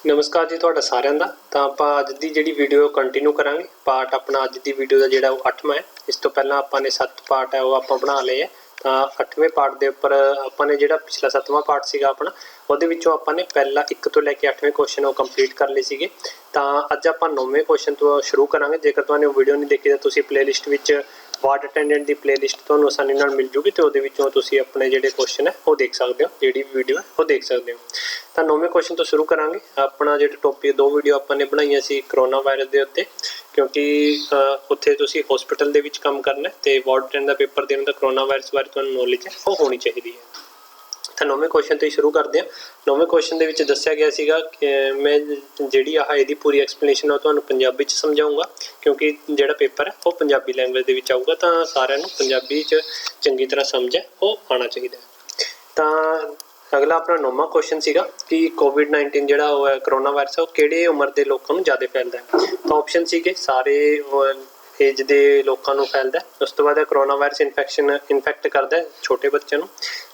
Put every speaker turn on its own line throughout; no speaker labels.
नमस्कार जी तुहाडा सारिਆਂ ਦਾ। ਤਾਂ ਆਪਾਂ ਅੱਜ ਦੀ ਜਿਹੜੀ ਵੀਡੀਓ ਕੰਟੀਨਿਊ ਕਰਾਂਗੇ। ਪਾਰਟ ਆਪਣਾ ਅੱਜ ਦੀ ਵੀਡੀਓ ਦਾ ਜਿਹੜਾ ਉਹ 8ਵਾਂ ਹੈ। ਇਸ ਤੋਂ ਪਹਿਲਾਂ ਆਪਾਂ ਨੇ 7 ਪਾਰਟ ਹੈ ਉਹ ਆਪਾਂ ਬਣਾ ਲਏ ਹੈ। ਤਾਂ 8ਵੇਂ ਪਾਰਟ ਦੇ ਉੱਪਰ ਆਪਾਂ ਨੇ ਜਿਹੜਾ ਪਿਛਲਾ 7ਵਾਂ ਪਾਰਟ ਸੀਗਾ ਆਪਣਾ ਉਹਦੇ ਵਿੱਚੋਂ ਆਪਾਂ ਨੇ ਪਹਿਲਾ 1 ਤੋਂ ਲੈ ਕੇ 8ਵੇਂ ਕੁਐਸਚਨ ਉਹ ਕੰਪਲੀਟ ਕਰ ਲਏ ਸੀਗੇ। ਤਾਂ ਅੱਜ ਆਪਾਂ 9ਵੇਂ ਕੁਐਸਚਨ ਤੋਂ ਸ਼ੁਰੂ ਕਰਾਂਗੇ। ਜੇਕਰ ਤੁਹਾਨੂੰ ਵੀਡੀਓ ਨਹੀਂ ਦੇਖੀ ਤਾਂ ਤੁਸੀਂ ਪਲੇਲਿਸਟ ਵਿੱਚ ਵਾਰਡ ਅਟੈਂਡੈਂਟ ਦੀ ਪਲੇਲਿਸਟ ਤੁਹਾਨੂੰ ਆਸਾਨੀ ਨਾਲ ਮਿਲ ਜੂਗੀ ਤੇ ਉਹਦੇ ਵਿੱਚੋਂ ਤੁਸੀਂ ਆਪਣੇ ਜਿਹੜੇ ਕੁਐਸਚਨ ਹੈ ਉਹ ਦੇਖ ਸਕਦੇ ਹੋ, ਜਿਹੜੀ ਵੀਡੀਓ ਹੈ ਉਹ ਦੇਖ ਸਕਦੇ ਹੋ। ਤਾਂ 9ਵੇਂ ਕੁਐਸਚਨ ਤੋਂ ਸ਼ੁਰੂ ਕਰਾਂਗੇ। ਆਪਣਾ ਜਿਹੜਾ ਟੌਪਿਕ 2 ਵੀਡੀਓ ਆਪਾਂ ਨੇ ਬਣਾਈਆਂ ਸੀ ਕਰੋਨਾ ਵਾਇਰਸ ਦੇ ਉੱਤੇ, ਕਿਉਂਕਿ ਉੱਥੇ ਤੁਸੀਂ ਹਸਪੀਟਲ ਦੇ ਵਿੱਚ ਕੰਮ ਕਰਨਾ ਤੇ ਵਾਰਡ ਅਟੈਂਡੈਂਟ ਦਾ ਪੇਪਰ ਦੇਣ ਦਾ ਕਰੋਨਾ ਵਾਇਰਸ ਬਾਰੇ ਤੁਹਾਨੂੰ ਨੌਲੇਜ ਹੈ ਉਹ ਹੋਣੀ ਚਾਹੀਦੀ ਹੈ। ਤਾਂ 9ਵੇਂ ਕੁਐਸਚਨ ਤੋਂ ਹੀ ਸ਼ੁਰੂ ਕਰਦੇ ਹਾਂ। 9ਵੇਂ ਕੁਐਸਚਨ ਦੇ ਵਿੱਚ ਦੱਸਿਆ ਗਿਆ ਸੀਗਾ ਕਿ ਮੈਂ ਜਿਹੜੀ ਇਹਦੀ ਪੂਰੀ ਐਕਸਪਲੇਨੇਸ਼ਨ ਉਹ ਤੁਹਾਨੂੰ ਪੰਜਾਬੀ 'ਚ ਸਮਝਾਊਂਗਾ, ਕਿਉਂਕਿ ਜਿਹੜਾ ਪੇਪਰ ਹੈ ਉਹ ਪੰਜਾਬੀ ਲੈਂਗੁਏਜ ਦੇ ਵਿੱਚ ਆਊਗਾ ਤਾਂ ਸਾਰਿਆਂ ਨੂੰ ਪੰਜਾਬੀ 'ਚ ਚੰਗੀ ਤਰ੍ਹਾਂ ਸਮਝ ਹੈ ਉਹ ਆਉਣਾ ਚਾਹੀਦਾ। ਤਾਂ ਅਗਲਾ ਆਪਣਾ 9ਵਾਂ ਕੁਐਸਚਨ ਸੀਗਾ ਕਿ ਕੋਵਿਡ-19 ਜਿਹੜਾ ਉਹ ਹੈ ਕਰੋਨਾ ਵਾਇਰਸ ਹੈ ਉਹ ਕਿਹੜੇ ਉਮਰ ਦੇ ਲੋਕਾਂ ਨੂੰ ਜ਼ਿਆਦਾ ਫੈਲਦਾ ਹੈ। ਤਾਂ ਆਪਸ਼ਨ ਸੀਗੇ ਸਾਰੇ ਏਜ ਦੇ ਲੋਕਾਂ ਨੂੰ ਫੈਲਦਾ। ਉਸ ਤੋਂ ਬਾਅਦ ਕਰੋਨਾ ਵਾਇਰਸ ਇਨਫੈਕਟ ਕਰਦਾ ਛੋਟੇ ਬੱਚਿਆਂ ਨੂੰ।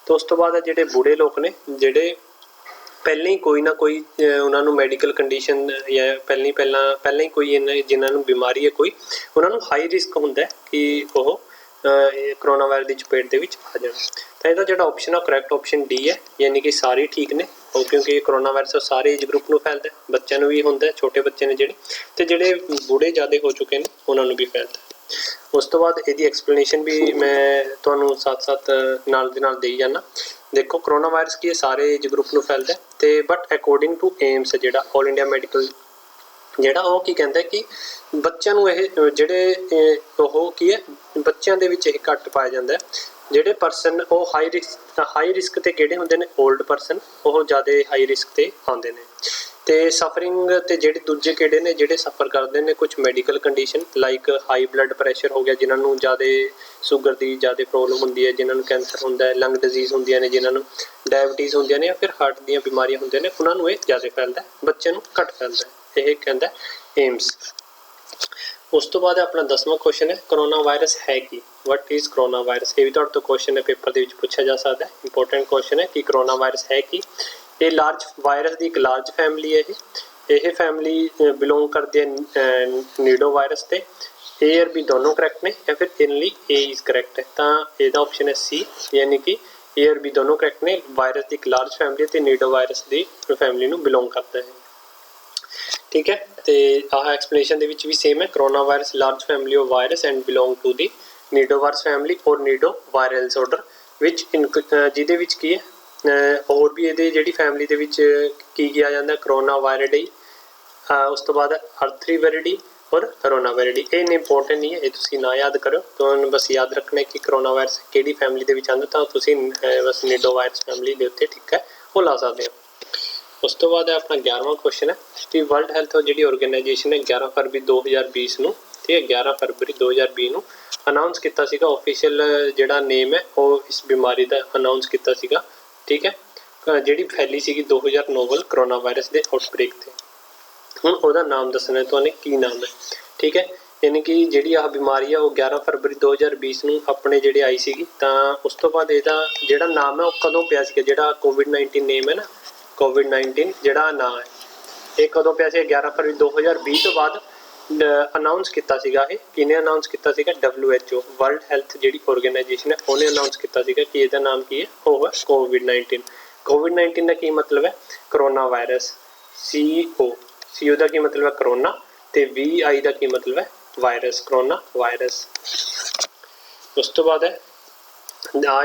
तो उस तो बाद ਜਿਹੜੇ बूढ़े लोग ने ਜਿਹੜੇ ਪਹਿਲਾਂ ਹੀ ਕੋਈ ਨਾ ਕੋਈ ਉਹਨਾਂ ਨੂੰ ਮੈਡੀਕਲ ਕੰਡੀਸ਼ਨ ਜਾਂ ਪਹਿਲਾਂ ਹੀ ਕੋਈ ਜਿਨ੍ਹਾਂ ਨੂੰ ਬਿਮਾਰੀ ਹੈ ਕੋਈ, ਉਹਨਾਂ ਨੂੰ ਹਾਈ ਰਿਸਕ ਹੁੰਦਾ ਕਿ ਉਹ ਕਰੋਨਾ ਵਾਇਰਸ ਦੀ ਚਪੇਟ ਦੇ ਵਿੱਚ ਆ ਜਾਣ। ਤਾਂ ਇਹਦਾ ਜਿਹੜਾ ਆਪਸ਼ਨ ਹੈ ਕਰੈਕਟ ਆਪਸ਼ਨ ਡੀ ਹੈ, ਯਾਨੀ ਕਿ ਸਾਰੇ ਠੀਕ ਨੇ ਕਿਉਂਕਿ ਕਰੋਨਾ ਵਾਇਰਸ ਸਾਰੇ ਏਜ ਗਰੁੱਪ ਨੂੰ ਫੈਲਦਾ, ਬੱਚਿਆਂ ਨੂੰ ਵੀ ਹੁੰਦਾ, ਛੋਟੇ ਬੱਚੇ ਨੇ ਜਿਹੜੇ, ਤੇ ਜਿਹੜੇ ਬੂढ़े ਜ਼ਿਆਦਾ ਹੋ ਚੁੱਕੇ ਨੇ ਉਹਨਾਂ ਨੂੰ ਵੀ ਫੈਲਦਾ। ਉਸ ਤੋਂ ਬਾਅਦ ਇਹਦੀ ਐਕਸਪਲੇਨੇਸ਼ਨ ਵੀ ਮੈਂ ਤੁਹਾਨੂੰ ਸਾਥ ਨਾਲ ਦੇ ਨਾਲ ਦੇਈ ਜਾਣਾ। ਦੇਖੋ ਕਰੋਨਾ ਵਾਇਰਸ ਕੀ ਹੈ, ਸਾਰੇ ਏਜ ਗਰੁੱਪ ਨੂੰ ਫੈਲਦਾ ਤੇ ਬਟ ਅਕੋਰਡਿੰਗ ਟੂ ਏਮਸ ਜਿਹੜਾ ਆਲ ਇੰਡੀਆ ਮੈਡੀਕਲ ਜਿਹੜਾ ਉਹ ਕੀ ਕਹਿੰਦਾ ਕਿ ਬੱਚਿਆਂ ਨੂੰ ਇਹ ਜਿਹੜੇ ਉਹ ਕੀ ਹੈ ਬੱਚਿਆਂ ਦੇ ਵਿੱਚ ਇਹ ਘੱਟ ਪਾਇਆ ਜਾਂਦਾ। ਜਿਹੜੇ ਪਰਸਨ ਉਹ ਹਾਈ ਰਿਸਕ ਤੇ ਕਿਹੜੇ ਹੁੰਦੇ ਨੇ, ਓਲਡ ਪਰਸਨ ਉਹ ਜ਼ਿਆਦਾ ਹਾਈ ਰਿਸਕ ਤੇ ਆਉਂਦੇ ਨੇ। ਤੇ ਸਫਰਿੰਗ ਤੇ ਜਿਹੜੇ ਦੂਜੇ ਕਿਹੜੇ ਨੇ ਜਿਹੜੇ ਸਫਰ ਕਰਦੇ ਨੇ ਕੁਝ medical condition like high blood pressure ਹੋ ਗਿਆ, ਜਿਨ੍ਹਾਂ ਨੂੰ ਜ਼ਿਆਦਾ ਸ਼ੂਗਰ ਦੀ ਜ਼ਿਆਦਾ ਪ੍ਰੋਬਲਮ ਹੁੰਦੀ ਹੈ, ਜਿਨ੍ਹਾਂ ਨੂੰ ਕੈਂਸਰ ਹੁੰਦਾ ਹੈ, ਲੰਗ ਡਿਜ਼ੀਜ਼ ਹੁੰਦੀਆਂ ਨੇ, ਜਿਨ੍ਹਾਂ ਨੂੰ ਡਾਇਬਟੀਜ਼ ਹੁੰਦੀਆਂ ਨੇ ਜਾਂ ਫਿਰ ਹਾਰਟ ਦੀਆਂ ਬਿਮਾਰੀਆਂ ਹੁੰਦੀਆਂ ਨੇ, ਉਹਨਾਂ ਨੂੰ ਇਹ ਜ਼ਿਆਦਾ ਫੈਲਦਾ, ਬੱਚਿਆਂ ਨੂੰ ਘੱਟ ਫੈਲਦਾ। ਇਹ ਕਹਿੰਦਾ ਏਮਸ। ਉਸ ਤੋਂ ਬਾਅਦ ਆਪਣਾ 10ਵਾਂ ਕੁਐਸਚਨ ਹੈ ਕਰੋਨਾ ਵਾਇਰਸ ਹੈ ਕੀ, ਵਟ ਇਜ਼ ਕਰੋਨਾ ਵਾਇਰਸ। ਇਹ ਵੀ ਤੁਹਾਡੇ ਤੋਂ ਕੁਐਸਚਨ ਹੈ ਪੇਪਰ ਦੇ ਵਿੱਚ ਪੁੱਛਿਆ ਜਾ ਸਕਦਾ, ਇੰਪੋਰਟੈਂਟ ਕੁਐਸਚਨ ਹੈ ਕਿ ਕਰੋਨਾ ਵਾਇਰਸ ਹੈ ਕੀ। ਇਹ ਲਾਰਜ ਵਾਇਰਸ ਦੀ ਇੱਕ ਲਾਰਜ ਫੈਮਿਲੀ ਹੈ। ਇਹ ਫੈਮਿਲੀ ਬਿਲੋਂਗ ਕਰਦੀ ਹੈ ਨੀਡੋ ਵਾਇਰਸ ਤੇ ਏ ਔਰ ਬੀ ਦੋਨੋਂ ਕਰੈਕਟ ਨੇ ਜਾਂ ਫਿਰ ਓਨਲੀ ਏ ਇਜ਼ ਕਰੈਕਟ ਹੈ। ਤਾਂ ਇਹਦਾ ਆਪਸ਼ਨ ਹੈ ਸੀ, ਯਾਨੀ ਕਿ ਏ ਔਰ ਬੀ ਦੋਨੋਂ ਕਰੈਕਟ ਨੇ। ਵਾਇਰਸ ਦੀ ਇੱਕ ਲਾਰਜ ਫੈਮਿਲੀ ਤੇ ਨੀਡੋ ਵਾਇਰਸ ਦੀ ਫੈਮਿਲੀ ਨੂੰ ਬਿਲੋਂਗ ਕਰਦਾ ਹੈ। ਠੀਕ ਹੈ, ਤੇ ਆਹ ਐਕਸਪਲੇਨੇਸ਼ਨ ਦੇ ਵਿੱਚ ਵੀ ਸੇਮ ਹੈ। Corona virus large family of virus and belong to the nido virus family or ਨੀਡੋ ਵਾਇਰਲਸ order ਵਿੱਚ ਜਿਹਦੇ ਵਿੱਚ ਕੀ ਹੈ ਹੋਰ ਵੀ ਇਹਦੇ ਜਿਹੜੀ ਫੈਮਿਲੀ ਦੇ ਵਿੱਚ ਕੀ ਆ ਜਾਂਦਾ ਕਰੋਨਾ ਵਾਇਰਡੀ, ਉਸ ਤੋਂ ਬਾਅਦ ਅਰਥਰੀ ਵਾਇਰਡੀ ਔਰ ਕਰੋਨਾ ਵਾਇਰਡੀ। ਇਹ ਇੰਪੋਰਟੈਂਟ ਨਹੀਂ ਹੈ, ਇਹ ਤੁਸੀਂ ਨਾ ਯਾਦ ਕਰੋ, ਤੁਹਾਨੂੰ ਬਸ ਯਾਦ ਰੱਖਣਾ ਕਿ ਕਰੋਨਾ ਵਾਇਰਸ ਕਿਹੜੀ ਫੈਮਿਲੀ ਦੇ ਵਿੱਚ ਆਉਂਦਾ, ਤਾਂ ਤੁਸੀਂ ਬਸ ਨੀਡੋ ਵਾਇਰਸ ਫੈਮਿਲੀ ਦੇ ਉੱਤੇ ਠੀਕ ਹੈ ਉਹ ਲਾ ਸਕਦੇ ਹੋ। ਉਸ ਤੋਂ ਬਾਅਦ ਆਪਣਾ 11ਵਾਂ ਕੁਐਸਚਨ ਹੈ ਕਿ ਵਰਲਡ ਹੈਲਥ ਜਿਹੜੀ ਆਰਗੇਨਾਈਜੇਸ਼ਨ ਨੇ 11 ਫਰਵਰੀ 2020 ਨੂੰ ਤੇ 11 ਫਰਵਰੀ 2020 ਨੂੰ ਅਨਾਉਂਸ ਕੀਤਾ ਸੀਗਾ, ਆਫੀਸ਼ੀਅਲ ਜਿਹੜਾ ਨੇਮ ਹੈ ਉਹ ਇਸ ਬਿਮਾਰੀ ਦਾ ਅਨਾਉਂਸ ਕੀਤਾ ਸੀਗਾ। ਠੀਕ ਹੈ, ਜਿਹੜੀ ਫੈਲੀ ਸੀਗੀ 2000 ਨੋਵਲ ਕਰੋਨਾ ਵਾਇਰਸ ਦੇ ਆਊਟਬ੍ਰੇਕ ਤੇ। ਹੁਣ ਉਹਦਾ ਨਾਮ ਦੱਸਣਾ ਤੁਹਾਨੂੰ ਕੀ ਨਾਮ ਹੈ। ਠੀਕ ਹੈ, ਯਾਨੀ ਕਿ ਜਿਹੜੀ ਆਹ ਬਿਮਾਰੀ ਆ ਉਹ 11 ਫਰਵਰੀ 2020 ਨੂੰ ਆਪਣੇ ਜਿਹੜੇ ਆਈ ਸੀਗੀ। ਤਾਂ ਉਸ ਤੋਂ ਬਾਅਦ ਇਹਦਾ ਜਿਹੜਾ ਨਾਮ ਹੈ ਉਹ ਕਦੋਂ ਪਿਆ ਸੀਗਾ, ਜਿਹੜਾ ਕੋਵਿਡ-19 ਨੇਮ ਹੈ ਨਾ, ਕੋਵਿਡ-19 ਜਿਹੜਾ ਨਾਂ ਹੈ ਇਹ ਕਦੋਂ ਪਿਆ ਸੀ, 11 ਫਰਵਰੀ 2020 ਤੋਂ ਬਾਅਦ ਅਨਾਉਂਸ ਕੀਤਾ ਸੀਗਾ। ਇਹ ਕਿਹਨੇ ਅਨਾਉਂਸ ਕੀਤਾ ਸੀਗਾ, WHO ਵਰਲਡ ਹੈਲਥ ਜਿਹੜੀ ਆਰਗੇਨਾਈਜੇਸ਼ਨ ਹੈ ਉਹਨੇ ਅਨਾਉਂਸ ਕੀਤਾ ਸੀਗਾ ਕਿ ਇਹਦਾ ਨਾਮ ਕੀ ਹੈ, ਉਹ ਹੈ ਕੋਵਿਡ-19। ਕੋਵਿਡ-19 ਦਾ ਕੀ ਮਤਲਬ ਹੈ, ਕਰੋਨਾ ਵਾਇਰਸ। CO ਦਾ ਕੀ ਮਤਲਬ ਹੈ ਕਰੋਨਾ, ਤੇ VI ਦਾ ਕੀ ਮਤਲਬ ਹੈ ਵਾਇਰਸ, ਕਰੋਨਾ ਵਾਇਰਸ। ਉਸ ਤੋਂ ਬਾਅਦ ਹੈ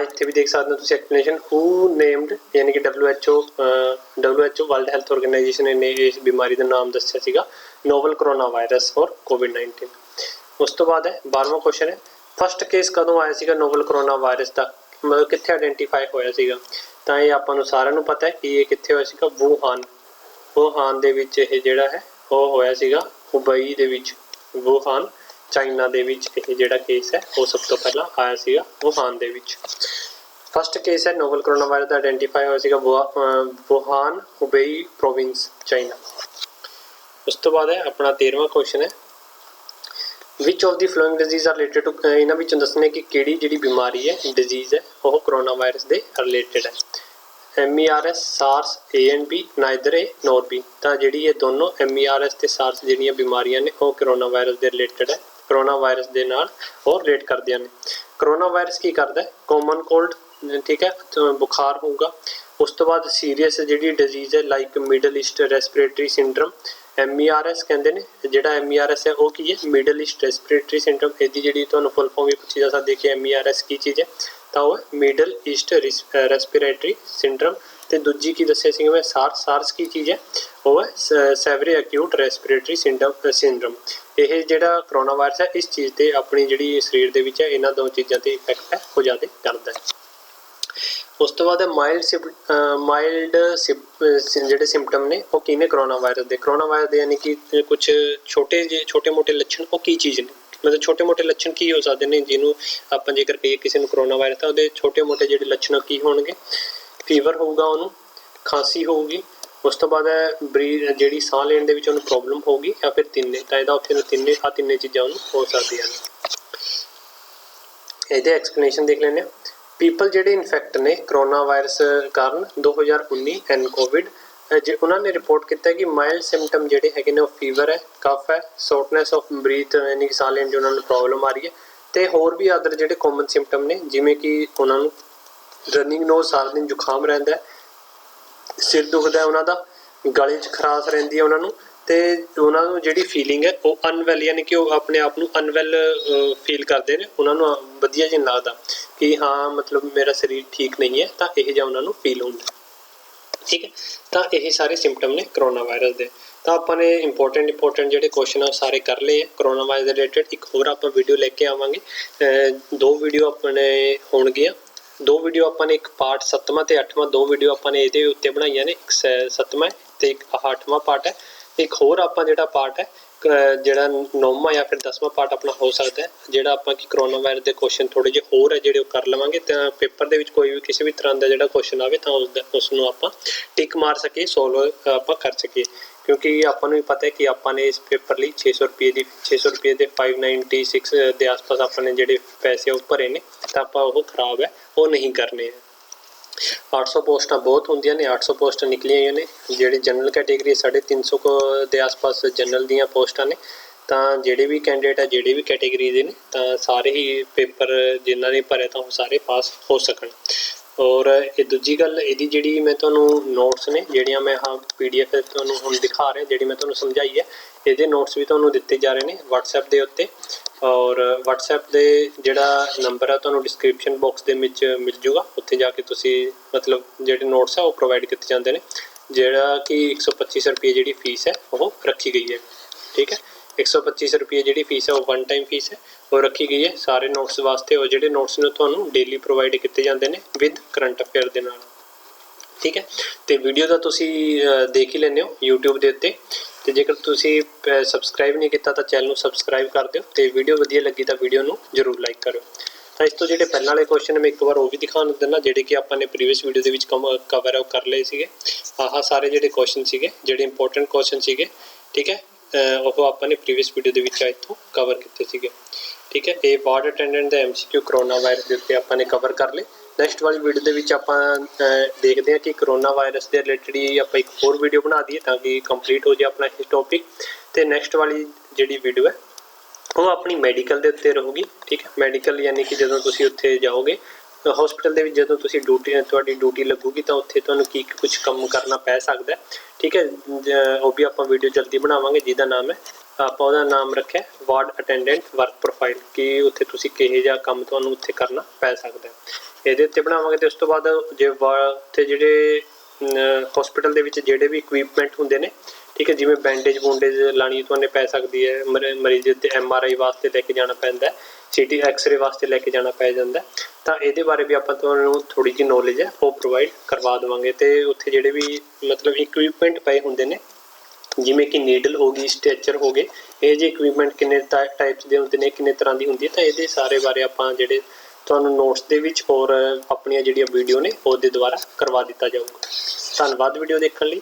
ਇੱਥੇ ਵੀ ਦੇਖ ਸਕਦੇ ਹੋ ਤੁਸੀਂ ਐਕਸਪਲੇਨੇਸ਼ਨ ਹੂ ਨੇਮਡ, ਯਾਨੀ ਕਿ WHO ਵਰਲਡ ਹੈਲਥ ਆਰਗੇਨਾਈਜੇਸ਼ਨ ਨੇ ਇਸ ਬਿਮਾਰੀ ਦਾ ਨਾਮ ਦੱਸਿਆ ਸੀਗਾ ਨੋਵਲ ਕਰੋਨਾ ਵਾਇਰਸ ਔਰ ਕੋਵਿਡ-19। ਉਸ ਤੋਂ ਬਾਅਦ ਹੈ 12ਵਾਂ ਕੁਐਸਚਨ ਹੈ ਫਸਟ ਕੇਸ ਕਦੋਂ ਆਇਆ ਸੀਗਾ ਨੋਵਲ ਕਰੋਨਾ ਵਾਇਰਸ ਦਾ, ਮਤਲਬ ਕਿੱਥੇ ਆਇਡੈਂਟੀਫਾਈ ਹੋਇਆ ਸੀਗਾ। ਤਾਂ ਇਹ ਆਪਾਂ ਨੂੰ ਸਾਰਿਆਂ ਨੂੰ ਪਤਾ ਹੈ ਕਿ ਇਹ ਕਿੱਥੇ ਹੋਇਆ ਸੀਗਾ, ਵੂਹਾਨ ਦੇ ਵਿੱਚ ਇਹ ਜਿਹੜਾ ਹੈ ਉਹ ਹੋਇਆ ਸੀਗਾ, ਹੁਬਈ ਦੇ ਵਿੱਚ, ਵੂਹਾਨ ਚਾਈਨਾ ਦੇ ਵਿੱਚ ਇਹ ਜਿਹੜਾ ਕੇਸ ਹੈ ਉਹ ਸਭ ਤੋਂ ਪਹਿਲਾਂ ਆਇਆ ਸੀਗਾ ਵੂਹਾਨ ਦੇ ਵਿੱਚ। ਫਸਟ ਕੇਸ ਹੈ ਨੋਵਲ ਕਰੋਨਾ ਵਾਇਰਸ ਦਾ ਆਇਡੈਂਟੀਫਾਈ ਹੋਇਆ ਸੀਗਾ ਵੂਹਾਨ, ਹੁਬਈ ਪ੍ਰੋਵਿੰਸ, ਚਾਈਨਾ। ਉਸ ਤੋਂ ਬਾਅਦ ਹੈ ਆਪਣਾ 13ਵਾਂ ਕੁਐਸਚਨ ਹੈ which of the following diseases are related to, ਇਹਨਾਂ ਵਿੱਚੋਂ ਦੱਸਣੇ ਕਿ ਕਿਹੜੀ ਜਿਹੜੀ ਬਿਮਾਰੀ ਹੈ ਡਿਜ਼ੀਜ਼ ਹੈ ਉਹ ਕਰੋਨਾ ਵਾਇਰਸ ਦੇ ਰਿਲੇਟਡ ਹੈ। MERS, SARS, A and B, neither A nor B। ਤਾਂ ਜਿਹੜੀ ਇਹ ਦੋਨੋਂ MERS ਤੇ SARS ਜਿਹੜੀਆਂ ਬਿਮਾਰੀਆਂ ਨੇ ਉਹ ਕਰੋਨਾ ਵਾਇਰਸ ਦੇ ਰਿਲੇਟਡ ਹੈ, ਕਰੋਨਾ ਵਾਇਰਸ ਦੇ ਨਾਲ ਉਹ ਰਿਲੇਟ ਕਰਦੀਆਂ ਨੇ। ਕਰੋਨਾ ਵਾਇਰਸ ਕੀ ਕਰਦਾ ਹੈ? ਕਾਮਨ ਕੋਲਡ, ਠੀਕ ਹੈ, ਬੁਖਾਰ ਹੋਊਗਾ। ਉਸ ਤੋਂ ਬਾਅਦ ਸੀਰੀਅਸ ਜਿਹੜੀ ਡਿਜ਼ੀਜ਼ ਹੈ like middle East respiratory syndrome, MERS ਕਹਿੰਦੇ ਨੇ। ਜਿਹੜਾ MERS ਹੈ ਉਹ ਕੀ ਹੈ? Middle East respiratory syndrome. ਇਹਦੀ ਜਿਹੜੀ ਤੁਹਾਨੂੰ ਫੁੱਲ ਫਾਰਮ ਵੀ ਪੁੱਛੀ ਜਾ ਸਕਦੀ ਕਿ MERS ਕੀ ਚੀਜ਼ ਹੈ, ਤਾਂ ਉਹ ਮਿਡਲ ਈਸਟ ਰੈਸਪੀਰੇਟਰੀ ਸਿੰਡਰਮ। ਤੇ ਦੂਜੀ ਕੀ ਦੱਸਿਆ ਸੀ ਮੈਂ? SARS ਕੀ ਚੀਜ਼ ਹੈ? ਉਹ ਹੈ ਸੈਵਰੀ ਅਕਿਊਟ ਰੈਸਪੀਰੇਟਰੀ ਸਿੰਡਰਮ। ਇਹ ਜਿਹੜਾ ਕਰੋਨਾ ਵਾਇਰਸ ਹੈ ਇਸ ਚੀਜ਼ ਤੇ ਆਪਣੀ ਜਿਹੜੀ ਸਰੀਰ ਦੇ ਵਿੱਚ ਹੈ ਇਹਨਾਂ ਦੋ ਚੀਜ਼ਾਂ ਤੇ ਇਫੈਕਟ ਹੈ ਉਹ ਜ਼ਿਆਦਾ ਕਰਦਾ ਹੈ। ਉਸ ਤੋਂ ਬਾਅਦ ਮਾਈਲਡ ਜਿਹੜੇ ਸਿੰਪਟਮ ਨੇ ਉਹ ਕੀ ਨੇ ਕਰੋਨਾ ਵਾਇਰਸ ਦੇ? ਕਰੋਨਾ ਵਾਇਰਸ ਦੇ ਯਾਨੀ ਕਿ ਕੁਝ ਛੋਟੇ ਮੋਟੇ ਲੱਛਣ ਉਹ ਕੀ ਚੀਜ਼ ਨੇ? ਮਤਲਬ ਛੋਟੇ ਮੋਟੇ ਲੱਛਣ ਕੀ ਹੋ ਸਕਦੇ ਨੇ ਜਿਹਨੂੰ ਆਪਾਂ ਜੇਕਰ ਕਹੀਏ ਕਿਸੇ ਨੂੰ ਕਰੋਨਾ ਵਾਇਰਸ ਤਾਂ ਉਹਦੇ ਛੋਟੇ ਮੋਟੇ ਜਿਹੜੇ ਲੱਛਣ ਕੀ ਹੋਣਗੇ? ਫੀਵਰ ਹੋਊਗਾ, ਉਹਨੂੰ ਖਾਂਸੀ ਹੋਊਗੀ, ਉਸ ਤੋਂ ਬਾਅਦ ਜਿਹੜੀ ਸਾਹ ਲੈਣ ਦੇ ਵਿੱਚ ਉਹਨੂੰ ਪ੍ਰੋਬਲਮ ਹੋਊਗੀ, ਜਾਂ ਫਿਰ ਤਿੰਨੇ। ਤਾਂ ਇਹਦਾ ਉੱਥੇ ਤਿੰਨੇ ਚੀਜ਼ਾਂ ਉਹਨੂੰ ਹੋ ਸਕਦੀਆਂ ਨੇ। ਇਹਦੇ ਐਕਸਪਲੇਨੇਸ਼ਨ ਦੇਖ ਲੈਂਦੇ ਹਾਂ। ਪੀਪਲ ਜਿਹੜੇ ਇਨਫੈਕਟ ਨੇ ਕਰੋਨਾ ਵਾਇਰਸ ਕਾਰਨ 2019 ਐਂਡ ਕੋਵਿਡ, ਜੇ ਉਹਨਾਂ ਨੇ ਰਿਪੋਰਟ ਕੀਤਾ ਕਿ ਮਾਈਲਡ ਸਿੰਪਟਮ ਜਿਹੜੇ ਹੈਗੇ ਨੇ ਉਹ ਫੀਵਰ ਹੈ, ਕਫ ਹੈ, ਸ਼ਾਰਟਨੈਸ ਆਫ ਬਰੀਥ ਯਾਨੀ ਕਿ ਸਾਹ ਲੈਣ 'ਚ ਉਹਨਾਂ ਨੂੰ ਪ੍ਰੋਬਲਮ ਆ ਰਹੀ ਹੈ, ਤੇ ਹੋਰ ਵੀ ਅਦਰ ਜਿਹੜੇ ਕਾਮਨ ਸਿੰਪਟਮ ਨੇ ਜਿਵੇਂ ਕਿ ਉਹਨਾਂ ਨੂੰ ਰਨਿੰਗ ਨੋਜ਼, ਸਾਰਾ ਦਿਨ ਜ਼ੁਕਾਮ ਰਹਿੰਦਾ ਹੈ, ਸਿਰ ਦੁਖਦਾ ਉਹਨਾਂ ਦਾ, ਗਲੇ 'ਚ ਖਰਾਸ਼ ਰਹਿੰਦੀ ਹੈ ਉਹਨਾਂ ਨੂੰ, ਤੇ ਉਹਨਾਂ ਨੂੰ ਜਿਹੜੀ ਫੀਲਿੰਗ ਹੈ ਉਹ ਅਨਵੈਲ ਯਾਨੀ ਕਿ ਉਹ ਆਪਣੇ ਆਪ ਨੂੰ ਅਨਵੈਲ ਫੀਲ ਕਰਦੇ ਨੇ। ਉਹਨਾਂ ਨੂੰ ਵਧੀਆ ਜਿਹਾ ਲੱਗਦਾ ਕਿ ਹਾਂ ਮਤਲਬ ਮੇਰਾ ਸਰੀਰ ਠੀਕ ਨਹੀਂ ਹੈ, ਤਾਂ ਇਹ ਜਿਹਾ ਉਹਨਾਂ ਨੂੰ ਫੀਲ ਹੁੰਦਾ। ਠੀਕ ਹੈ, ਤਾਂ ਇਹ ਸਾਰੇ ਸਿੰਪਟਮ ਨੇ ਕਰੋਨਾ ਵਾਇਰਸ ਦੇ। ਤਾਂ ਆਪਾਂ ਨੇ ਇੰਪੋਰਟੈਂਟ ਜਿਹੜੇ ਕੁਐਸਚਨ ਆ ਉਹ ਸਾਰੇ ਕਰ ਲਏ ਆ ਕਰੋਨਾ ਵਾਇਰਸ ਦੇ ਰਿਲੇਟਡ। ਇੱਕ ਹੋਰ ਆਪਾਂ ਵੀਡੀਓ ਲੈ ਕੇ ਆਵਾਂਗੇ, 2 ਵੀਡੀਓ ਆਪਣੇ ਹੋਣਗੀਆਂ। 2 ਵੀਡੀਓ ਆਪਾਂ ਨੇ, ਇੱਕ ਪਾਰਟ 7ਵਾਂ ਤੇ 8ਵਾਂ, 2 ਵੀਡੀਓ ਆਪਾਂ ਨੇ ਇਹਦੇ ਉੱਤੇ ਬਣਾਈਆਂ ਨੇ। ਇੱਕ 7ਵਾਂ ਤੇ ਇੱਕ 8ਵਾਂ ਪਾਰਟ ਹੈ। ਇੱਕ ਹੋਰ ਆਪਾਂ ਜਿਹੜਾ ਪਾਰਟ ਹੈ ਜਿਹੜਾ 9ਵਾਂ ਜਾਂ ਫਿਰ 10ਵਾਂ ਪਾਰਟ ਆਪਣਾ ਹੋ ਸਕਦਾ ਹੈ, ਜਿਹੜਾ ਆਪਾਂ ਕਿ ਕਰੋਨਾ ਵਾਇਰਸ ਦੇ ਕੁਐਸਚਨ ਥੋੜ੍ਹੇ ਜਿਹੇ ਹੋਰ ਹੈ ਜਿਹੜੇ ਉਹ ਕਰ ਲਵਾਂਗੇ, ਤਾਂ ਪੇਪਰ ਦੇ ਵਿੱਚ ਕੋਈ ਵੀ ਕਿਸੇ ਵੀ ਤਰ੍ਹਾਂ ਦਾ ਜਿਹੜਾ ਕੁਐਸਚਨ ਆਵੇ ਤਾਂ ਉਸ ਨੂੰ ਆਪਾਂ ਟਿਕ ਮਾਰ ਸਕੀਏ, ਸੋਲਵ ਆਪਾਂ ਕਰ ਸਕੀਏ। ਕਿਉਂਕਿ ਆਪਾਂ ਨੂੰ ਵੀ ਪਤਾ ਹੈ ਕਿ ਆਪਾਂ ਨੇ ਇਸ ਪੇਪਰ ਲਈ 600 ਰੁਪਏ ਦੇ 596 ਦੇ ਆਸ-ਪਾਸ ਆਪਾਂ ਨੇ ਜਿਹੜੇ ਪੈਸੇ ਉਹ ਭਰੇ ਨੇ, ਤਾਂ ਆਪਾਂ ਉਹ ਖਰਾਬ ਹੈ ਉਹ ਨਹੀਂ ਕਰਨੇ ਹੈ। 800 ਪੋਸਟਾਂ ਬਹੁਤ ਹੁੰਦੀਆਂ ਨੇ, 800 ਪੋਸਟਾਂ ਨਿਕਲੀਆਂ ਹੋਈਆਂ ਨੇ। ਜਿਹੜੀ ਜਨਰਲ ਕੈਟੇਗਰੀ 350 ਦੇ ਆਸ-ਪਾਸ ਜਨਰਲ ਦੀਆਂ ਪੋਸਟਾਂ ਨੇ। ਤਾਂ ਜਿਹੜੇ ਵੀ ਕੈਂਡੀਡੇਟ ਹੈ ਜਿਹੜੇ ਵੀ ਕੈਟੇਗਰੀ ਦੇ ਨੇ ਤਾਂ ਸਾਰੇ ਹੀ ਪੇਪਰ ਜਿਨ੍ਹਾਂ ਨੇ ਭਰਿਆ ਤਾਂ ਉਹ ਸਾਰੇ ਪਾਸ ਹੋ ਸਕਣ। ਔਰ ਇਹ ਦੂਜੀ ਗੱਲ, ਇਹਦੀ ਜਿਹੜੀ ਮੈਂ ਤੁਹਾਨੂੰ ਨੋਟਸ ਨੇ ਜਿਹੜੀਆਂ ਮੈਂ PDF ਤੁਹਾਨੂੰ ਹੁਣ ਦਿਖਾ ਰਿਹਾ, ਜਿਹੜੀ ਮੈਂ ਤੁਹਾਨੂੰ ਸਮਝਾਈ ਹੈ, ਇਹਦੇ ਨੋਟਸ ਵੀ ਤੁਹਾਨੂੰ ਦਿੱਤੇ ਜਾ ਰਹੇ ਨੇ WhatsApp ਦੇ ਉੱਤੇ। ਔਰ WhatsApp ਦੇ ਜਿਹੜਾ ਨੰਬਰ ਹੈ ਤੁਹਾਨੂੰ ਡਿਸਕ੍ਰਿਪਸ਼ਨ ਬਾਕਸ ਦੇ ਵਿੱਚ ਮਿਲ ਜੂਗਾ, ਉੱਥੇ ਜਾ ਕੇ ਤੁਸੀਂ ਮਤਲਬ ਜਿਹੜੇ ਨੋਟਸ ਆ ਉਹ ਪ੍ਰੋਵਾਈਡ ਕੀਤੇ ਜਾਂਦੇ ਨੇ। ਜਿਹੜਾ ਕਿ 125 ਰੁਪਏ ਜਿਹੜੀ ਫੀਸ ਹੈ ਉਹ ਰੱਖੀ ਗਈ ਹੈ। ਠੀਕ ਹੈ, 125 ਰੁਪਏ ਜਿਹੜੀ ਫੀਸ ਹੈ ਉਹ 1 ਟਾਈਮ ਫੀਸ ਹੈ, ਉਹ ਰੱਖੀ ਗਈ ਹੈ ਸਾਰੇ ਨੋਟਸ ਵਾਸਤੇ। ਉਹ ਜਿਹੜੇ ਨੋਟਸ ਨੇ ਤੁਹਾਨੂੰ ਡੇਲੀ ਪ੍ਰੋਵਾਈਡ ਕੀਤੇ ਜਾਂਦੇ ਨੇ ਵਿਦ ਕਰੰਟ ਅਫੇਅਰ ਦੇ ਨਾਲ। ਠੀਕ ਹੈ, ਤੇ ਵੀਡੀਓ ਤਾਂ ਤੁਸੀਂ ਦੇਖ ਹੀ ਲੈਂਦੇ ਹੋ YouTube ਦੇ ਉੱਤੇ, ਤੇ ਜੇਕਰ ਤੁਸੀਂ ਸਬਸਕ੍ਰਾਈਬ ਨਹੀਂ ਕੀਤਾ ਤਾਂ ਚੈਨਲ ਨੂੰ ਸਬਸਕ੍ਰਾਈਬ ਕਰ ਦਿਓ, ਤੇ ਵੀਡੀਓ ਵਧੀਆ ਲੱਗੀ ਤਾਂ ਵੀਡੀਓ ਨੂੰ ਜ਼ਰੂਰ ਲਾਈਕ ਕਰਿਓ। ਤਾਂ ਇਸ ਤੋਂ ਜਿਹੜੇ ਪਹਿਲਾਂ ਵਾਲੇ ਕੁਐਸਚਨ ਮੈਂ ਇੱਕ ਵਾਰ ਉਹ ਵੀ ਦਿਖਾਉਣ ਦਿੰਦਾ, ਜਿਹੜੇ ਕਿ ਆਪਾਂ ਨੇ ਪ੍ਰੀਵੀਅਸ ਵੀਡੀਓ ਦੇ ਵਿੱਚ ਕਵਰ ਉਹ ਕਰ ਲਏ ਸੀਗੇ। ਆਹ ਸਾਰੇ ਜਿਹੜੇ ਕੁਐਸਚਨ ਸੀਗੇ, ਜਿਹੜੇ ਇੰਪੋਰਟੈਂਟ ਕੁਐਸਚਨ ਸੀਗੇ, ਠੀਕ ਹੈ, ਉਹ ਆਪਾਂ ਨੇ ਪ੍ਰੀਵੀਅਸ ਵੀਡੀਓ ਦੇ ਵਿੱਚ ਇੱਥੋਂ ਕਵਰ ਕੀਤੇ ਸੀਗੇ। ਠੀਕ ਹੈ, ਇਹ ਵਾਰਡ ਅਟੈਂਡੈਂਟ ਦਾ MCQ ਕਰੋਨਾ ਵਾਇਰਸ ਦੇ ਉੱਤੇ ਆਪਾਂ ਨੇ ਕਵਰ ਕਰ ਲਏ। ਨੈਕਸਟ ਵਾਲੀ ਵੀਡੀਓ ਦੇ ਵਿੱਚ ਆਪਾਂ ਦੇਖਦੇ ਹਾਂ ਕਿ ਕਰੋਨਾ ਵਾਇਰਸ ਦੇ ਰਿਲੇਟਡ ਹੀ ਆਪਾਂ ਇੱਕ ਹੋਰ ਵੀਡੀਓ ਬਣਾ ਦਈਏ ਤਾਂ ਕਿ ਕੰਪਲੀਟ ਹੋ ਜਾਏ ਆਪਣਾ ਇਹ ਟੌਪਿਕ। ਤੇ ਨੈਕਸਟ ਵਾਲੀ ਜਿਹੜੀ ਵੀਡੀਓ ਹੈ ਉਹ ਆਪਣੀ ਮੈਡੀਕਲ ਦੇ ਉੱਤੇ ਰਹੂਗੀ। ਠੀਕ ਹੈ, ਮੈਡੀਕਲ ਯਾਨੀ ਕਿ ਜਦੋਂ ਤੁਸੀਂ ਉੱਥੇ ਜਾਓਗੇ ਹਸਪੀਟਲ ਦੇ ਵਿੱਚ, ਜਦੋਂ ਤੁਸੀਂ ਤੁਹਾਡੀ ਡਿਊਟੀ ਲੱਗੂਗੀ ਤਾਂ ਉੱਥੇ ਤੁਹਾਨੂੰ ਕੀ ਕੁਝ ਕੰਮ ਕਰਨਾ ਪੈ ਸਕਦਾ। ਠੀਕ ਹੈ, ਉਹ ਵੀ ਆਪਾਂ ਵੀਡੀਓ ਜਲਦੀ ਬਣਾਵਾਂਗੇ, ਜਿਹਦਾ ਨਾਮ ਹੈ, ਆਪਾਂ ਉਹਦਾ ਨਾਮ ਰੱਖਿਆ ਵਾਰਡ ਅਟੈਂਡੈਂਟ ਵਰਕ ਪ੍ਰੋਫਾਈਲ, ਕਿ ਉੱਥੇ ਤੁਸੀਂ ਕਿਹੋ ਜਿਹਾ ਕੰਮ ਤੁਹਾਨੂੰ ਉੱਥੇ ਕਰਨਾ ਪੈ ਸਕਦਾ, ਇਹਦੇ ਉੱਤੇ ਬਣਾਵਾਂਗੇ। ਤੇ ਉਸ ਤੋਂ ਬਾਅਦ ਜੇ ਉੱਥੇ ਜਿਹੜੇ ਹਸਪੀਟਲ ਦੇ ਵਿੱਚ ਜਿਹੜੇ ਵੀ ਇਕਵਿਪਮੈਂਟ ਹੁੰਦੇ ਨੇ, ਠੀਕ ਹੈ, ਜਿਵੇਂ ਬੈਂਡੇਜ ਲਾਣੀ ਤੁਹਾਨੂੰ ਪੈ ਸਕਦੀ ਹੈ, ਮਰੀਜ਼ ਦੇ MRI ਵਾਸਤੇ ਲੈ ਕੇ ਜਾਣਾ ਪੈਂਦਾ, CT ਐਕਸਰੇ ਵਾਸਤੇ ਲੈ ਕੇ ਜਾਣਾ ਪੈ ਜਾਂਦਾ, ਤਾਂ ਇਹਦੇ ਬਾਰੇ ਵੀ ਆਪਾਂ ਤੁਹਾਨੂੰ ਥੋੜ੍ਹੀ ਜਿਹੀ ਨੌਲੇਜ ਹੈ ਉਹ ਪ੍ਰੋਵਾਈਡ ਕਰਵਾ ਦੇਵਾਂਗੇ। ਤੇ ਉੱਥੇ ਜਿਹੜੇ ਵੀ ਮਤਲਬ ਇਕਵਿਪਮੈਂਟ ਪਏ ਹੁੰਦੇ ਨੇ, ਜਿਵੇਂ ਕਿ ਨੀਡਲ ਹੋ ਗਈ, ਸਟ੍ਰੈਚਰ ਹੋ ਗਏ, ਇਹ ਜਿਹੇ ਇਕਵਿਪਮੈਂਟ ਕਿੰਨੇ ਟਾਈਪਸ ਦੇ ਹੁੰਦੇ ਨੇ, ਕਿੰਨੇ ਤਰ੍ਹਾਂ ਦੀ ਹੁੰਦੀ ਹੈ, ਤਾਂ ਇਹਦੇ ਸਾਰੇ ਬਾਰੇ ਆਪਾਂ ਜਿਹੜੇ ਤੁਹਾਨੂੰ ਨੋਟਸ ਦੇ ਵਿੱਚ ਔਰ ਆਪਣੀਆਂ ਜਿਹੜੀਆਂ ਵੀਡੀਓ ਨੇ ਉਹਦੇ ਦੁਆਰਾ ਕਰਵਾ ਦਿੱਤਾ ਜਾਊਗਾ। ਧੰਨਵਾਦ ਵੀਡੀਓ ਦੇਖਣ ਲਈ।